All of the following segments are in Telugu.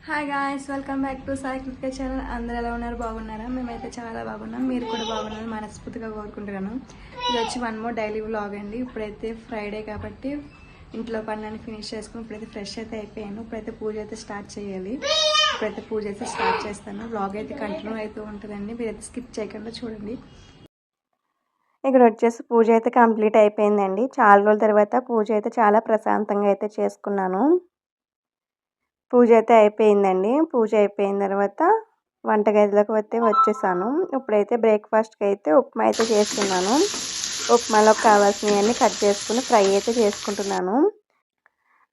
Hi guys, welcome back to Sai Krittika channel. అందరూ ఎలా ఉన్నారు? బాగున్నారా? మేమైతే చాలా బాగున్నాం. మీరు కూడా బాగున్నారని మనస్ఫూర్తిగా కోరుకుంటున్నాను. ఇది వచ్చి వన్ మోర్ డైలీ వ్లాగ్ అండి. ఇప్పుడైతే ఫ్రైడే కాబట్టి ఇంట్లో పనులన్నీ ఫినిష్ చేసుకుని ఇప్పుడైతే ఫ్రెష్ అయితే అయిపోయాను. ఇప్పుడైతే పూజ అయితే స్టార్ట్ చేయాలి. ఇప్పుడైతే పూజ అయితే స్టార్ట్ చేస్తాను. వ్లాగ్ అయితే కంటిన్యూ అవుతూ ఉంటుందండి. మీరైతే స్కిప్ చేయకుండా చూడండి. ఇక్కడ వచ్చేసి పూజ అయితే కంప్లీట్ అయిపోయిందండి. చాలా రోజుల తర్వాత పూజ అయితే చాలా ప్రశాంతంగా అయితే చేసుకున్నాను. పూజ అయితే అయిపోయిందండి. పూజ అయిపోయిన తర్వాత వంటగదిలోకి అయితే వచ్చేసాను. ఇప్పుడైతే బ్రేక్ఫాస్ట్కి అయితే ఉప్మా అయితే చేస్తున్నాను. ఉప్మాలోకి కావాల్సినవన్నీ కట్ చేసుకుని ఫ్రై అయితే చేసుకుంటున్నాను.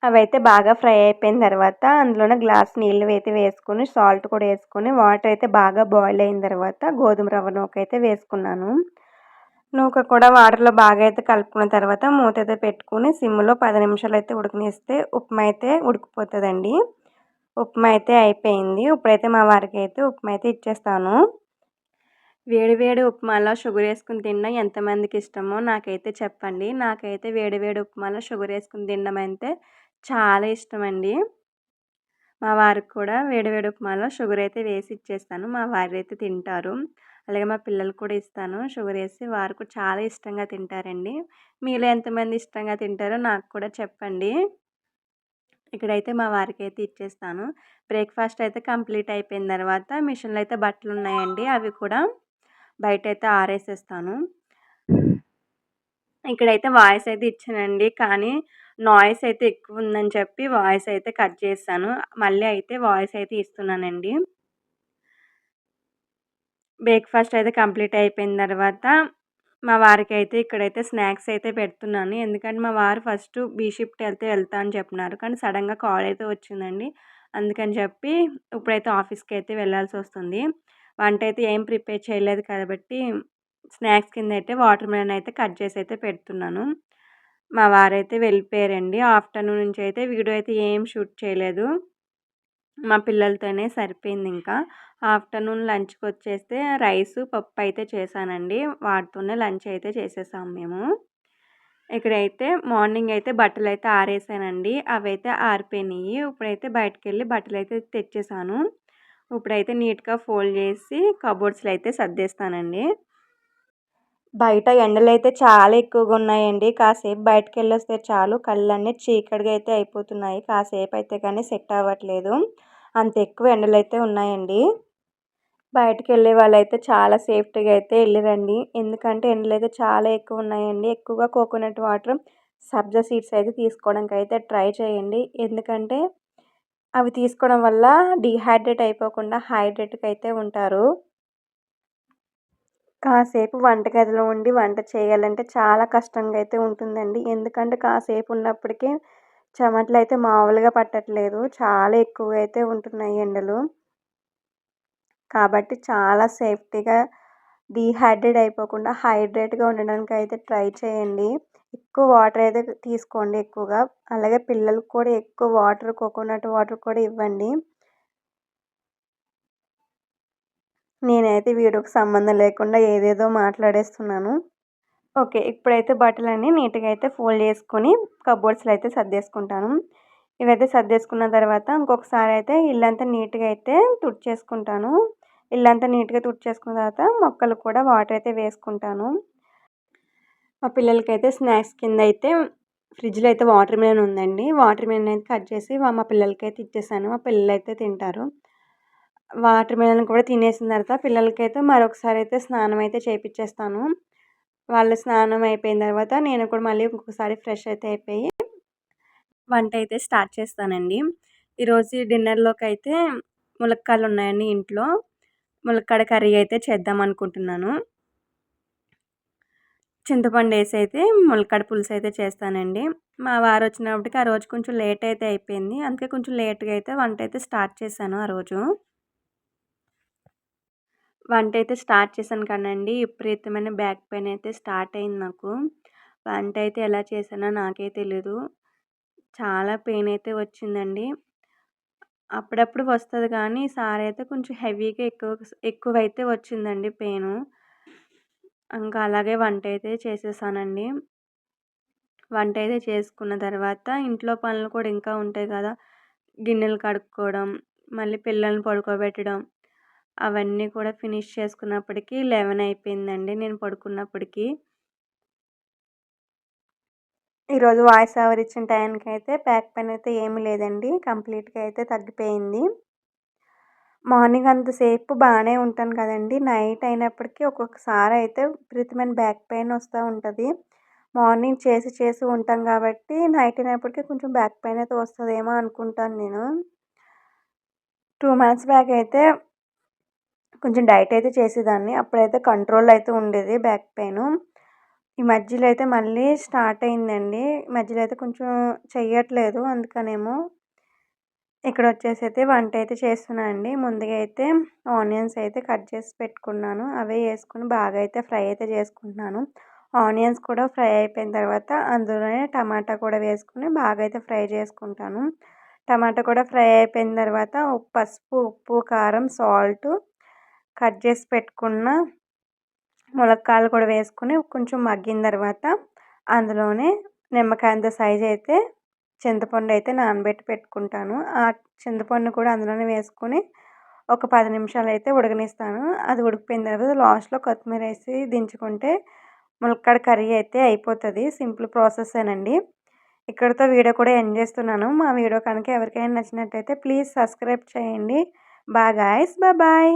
అవైతే బాగా ఫ్రై అయిపోయిన తర్వాత అందులోనే గ్లాస్ నీళ్ళు అయితే వేసుకుని సాల్ట్ కూడా వేసుకుని వాటర్ అయితే బాగా బాయిల్ అయిన తర్వాత గోధుమ రవ్వ నూక అయితే వేసుకున్నాను. నూక కూడా వాటర్లో బాగా అయితే కలుపుకున్న తర్వాత మూత అయితే పెట్టుకుని సిమ్లో 10 నిమిషాలు అయితే ఉడకనిస్తే ఉప్మా అయితే ఉడికిపోతుందండి. ఉప్మా అయితే అయిపోయింది. ఇప్పుడైతే మా వారికి అయితే ఉప్మా అయితే ఇచ్చేస్తాను. వేడి వేడి ఉప్మాలో షుగర్ వేసుకుని తినడం ఎంతమందికి ఇష్టమో నాకైతే చెప్పండి. నాకైతే వేడి వేడి ఉప్మాలో షుగర్ వేసుకుని తినడం అయితే చాలా ఇష్టమండి. మా వారికి కూడా వేడి వేడి ఉప్మాలో షుగర్ అయితే వేసి ఇచ్చేస్తాను. మా వారు అయితే తింటారు. అలాగే మా పిల్లలకు కూడా ఇస్తాను షుగర్ వేసి. వారు కూడా చాలా ఇష్టంగా తింటారండి. మీలో ఎంతమంది ఇష్టంగా తింటారో నాకు కూడా చెప్పండి. ఇక్కడైతే మా వారికి అయితే ఇచ్చేస్తాను. బ్రేక్ఫాస్ట్ అయితే కంప్లీట్ అయిపోయిన తర్వాత మిషన్లో అయితే బట్టలు ఉన్నాయండి. అవి కూడా బయట అయితే ఆరేసేస్తాను. ఇక్కడైతే వాయిస్ అయితే ఇచ్చానండి. కానీ నాయిస్ అయితే ఎక్కువ ఉందని చెప్పి వాయిస్ అయితే కట్ చేశాను. మళ్ళీ అయితే వాయిస్ అయితే ఇస్తున్నానండి. బ్రేక్ఫాస్ట్ అయితే కంప్లీట్ అయిపోయిన తర్వాత మా వారికి అయితే ఇక్కడైతే స్నాక్స్ అయితే పెడుతున్నాను. ఎందుకంటే మా వారు ఫస్ట్ బీ షిఫ్ట్ వెళ్తా అని చెప్పినారు. కానీ సడన్గా కాల్ అయితే వచ్చిందండి. అందుకని చెప్పి ఇప్పుడైతే ఆఫీస్కి అయితే వెళ్ళాల్సి వస్తుంది. వంట అయితే ఏం ప్రిపేర్ చేయలేదు కాబట్టి స్నాక్స్ కింద అయితే వాటర్ మిలన్ అయితే కట్ చేసి అయితే పెడుతున్నాను. మా వారైతే వెళ్ళిపోయారండి. ఆఫ్టర్నూన్ నుంచి అయితే వీడియో అయితే ఏం షూట్ చేయలేదు. మా పిల్లలతోనే సరిపోయింది ఇంకా. ఆఫ్టర్నూన్ లంచ్కి వచ్చేస్తే రైసు పప్పు అయితే చేశానండి. వాటితోనే లంచ్ అయితే చేసేసాం మేము. ఇక్కడైతే మార్నింగ్ అయితే బట్టలు అయితే ఆరేసానండి. అవైతే ఆరిపోయినాయి. ఇప్పుడైతే బయటకెళ్ళి బట్టలు అయితే తెచ్చేసాను. ఇప్పుడైతే నీట్గా ఫోల్డ్ చేసి కబోర్డ్స్లో అయితే సర్దేస్తానండి. బయట ఎండలైతే చాలా ఎక్కువగా ఉన్నాయండి. కాసేపు బయటకెళ్ళొస్తే చాలు కళ్ళన్నీ చీకటిగా అయితే అయిపోతున్నాయి. కాసేపు అయితే కానీ సెట్ అవ్వట్లేదు. అంత ఎక్కువ ఎండలైతే ఉన్నాయండి. బయటకెళ్ళే వాళ్ళైతే చాలా సేఫ్టీగా అయితే వెళ్ళిరండి. ఎందుకంటే ఎండలైతే చాలా ఎక్కువ ఉన్నాయండి. ఎక్కువగా కోకోనట్ వాటర్, సబ్జా సీడ్స్ అయితే తీసుకోవడానికి అయితే ట్రై చేయండి. ఎందుకంటే అవి తీసుకోవడం వల్ల డీహైడ్రేట్ అయిపోకుండా హైడ్రేట్గా అయితే ఉంటారు. కాసేపు వంటగదిలో ఉండి వంట చేయాలంటే చాలా కష్టంగా అయితే ఉంటుందండి. ఎందుకంటే కాసేపు ఉన్నప్పటికీ చెమటలు అయితే మామూలుగా పట్టట్లేదు. చాలా ఎక్కువగా అయితే ఉంటున్నాయి ఎండలు. కాబట్టి చాలా సేఫ్టీగా డీహైడ్రేట్ అయిపోకుండా హైడ్రేట్గా ఉండడానికి అయితే ట్రై చేయండి. ఎక్కువ వాటర్ అయితే తీసుకోండి ఎక్కువగా. అలాగే పిల్లలకు కూడా ఎక్కువ వాటర్, కోకోనట్ వాటర్ కూడా ఇవ్వండి. నేనైతే వీడియోకి సంబంధం లేకుండా ఏదేదో మాట్లాడేస్తున్నాను. ఓకే. ఇప్పుడైతే బట్టలన్నీ నీట్‌గా అయితే ఫోల్డ్ చేసుకొని కబోర్డ్స్‌లో అయితే సర్దేసుకుంటాను. ఇవైతే సర్దేసుకున్న తర్వాత ఇంకొకసారి అయితే ఇల్లంతా నీట్‌గా అయితే తుడిచేసుకుంటాను. ఇల్లంతా నీట్‌గా తుడిచేసుకున్న తర్వాత మొక్కలు కూడా వాటర్ అయితే వేసుకుంటాను. మా పిల్లలకైతే స్నాక్స్ కింద అయితే ఫ్రిడ్జ్‌లో అయితే వాటర్ మిలన్ ఉందండి. వాటర్ మిలన్ అయితే కట్ చేసి మా పిల్లలకైతే ఇచ్చేసాను. మా పిల్లలైతే తింటారు. వాటర్ మిలన్ కూడా తినేసిన తర్వాత పిల్లలకైతే మరొకసారి అయితే స్నానం అయితే చేపిచ్చేస్తాను. వాళ్ళ స్నానం అయిపోయిన తర్వాత నేను కూడా మళ్ళీ ఇంకొకసారి ఫ్రెష్ అయితే అయిపోయి వంట అయితే స్టార్ట్ చేస్తానండి. ఈరోజు డిన్నర్‌లోకి అయితే ములక్కాడలు ఉన్నాయండి ఇంట్లో. ములక్కాడ కర్రీ అయితే చేద్దాం అనుకుంటున్నాను. చింతపండు వేసి అయితే ములక్కాడ పులుసు అయితే చేస్తానండి. మా వారు వచ్చినప్పటికి ఆ రోజు కొంచెం లేట్ అయితే అయిపోయింది. అందుకే కొంచెం లేట్‌గా అయితే వంట అయితే స్టార్ట్ చేశాను ఆ రోజు. వంట అయితే స్టార్ట్ చేశాను కానండి విపరీతమైన బ్యాక్ పెయిన్ అయితే స్టార్ట్ అయింది నాకు. వంట అయితే ఎలా చేశానో నాకే తెలీదు. చాలా పెయిన్ అయితే వచ్చిందండి. అప్పుడప్పుడు వస్తది కానీ ఈసారి అయితే కొంచెం హెవీగా ఎక్కువైతే వచ్చిందండి పెయిను. ఇంకా అలాగే వంట అయితే చేసేసానండి. వంట అయితే చేసుకున్న తర్వాత ఇంట్లో పనులు కూడా ఇంకా ఉంటాయి కదా! గిన్నెలు కడుక్కోవడం, మళ్ళీ పిల్లల్ని పడుకోబెట్టడం అవన్నీ కూడా ఫినిష్ చేసుకున్నప్పటికి 11 అయిపోయిందండి నేను పడుకున్నప్పటికి. ఈరోజు వాయిస్ ఓవర్ ఇచ్చిన టైంకైతే బ్యాక్ పెయిన్ అయితే ఏమీ లేదండి. కంప్లీట్‌గా అయితే తగ్గిపోయింది. మార్నింగ్ అంతసేపు బాగానే ఉంటాను కదండీ! నైట్ అయినప్పటికీ ఒక్కొక్కసారి అయితే విపరీతమైన బ్యాక్ పెయిన్ వస్తూ ఉంటది. మార్నింగ్ చేసి చేసి ఉంటాం కాబట్టి నైట్ అయినప్పటికీ కొంచెం బ్యాక్ పెయిన్ అయితే వస్తదేమో అనుకుంటాను నేను. 2 మంత్స్ బ్యాక్ అయితే కొంచెం డైట్ అయితే చేసేదాన్ని. అప్పుడైతే కంట్రోల్‌లో అయితే ఉండేది బ్యాక్ పెయిను. ఈ మధ్యలో అయితే మళ్ళీ స్టార్ట్ అయిందండి. మధ్యలో అయితే కొంచెం చెయ్యట్లేదు. అందుకనేమో ఇక్కడొచ్చేసి అయితే వంట అయితే చేస్తున్నా అండి. ముందుగా అయితే ఆనియన్స్ అయితే కట్ చేసి పెట్టుకున్నాను. అవే యేసుకొని బాగా అయితే ఫ్రై అయితే చేసుకుంటున్నాను. ఆనియన్స్ కూడా ఫ్రై అయిపోయిన తర్వాత అందులోనే టమాటా కూడా వేసుకొని బాగా అయితే ఫ్రై చేసుకుంటాను. టమాటా కూడా ఫ్రై అయిపోయిన తర్వాత పసుపు, ఉప్పు, కారం, సాల్టు, కట్ చేసి పెట్టుకున్న ములక్కాడలు కూడా వేసుకొని కొంచెం మగ్గిన తర్వాత అందులోనే నిమ్మకాయంత సైజ్ అయితే చింతపండు అయితే నానబెట్టి పెట్టుకుంటాను. ఆ చింతపండు కూడా అందులోనే వేసుకొని ఒక 10 నిమిషాలు అయితే ఉడకనిస్తాను. అది ఉడికిపోయిన తర్వాత లాస్ట్‌లో కొత్తిమీర వేసి దించుకుంటే ములక్కాడ కర్రీ అయితే అయిపోతది. సింపుల్ ప్రాసెసేనండి. ఇక్కడితో వీడియో కూడా ఎండ్ చేస్తున్నాను. మా వీడియో కనుక ఎవరికైనా నచ్చినట్టయితే ప్లీజ్ సబ్స్క్రైబ్ చేయండి. Bye guys. బాయ్.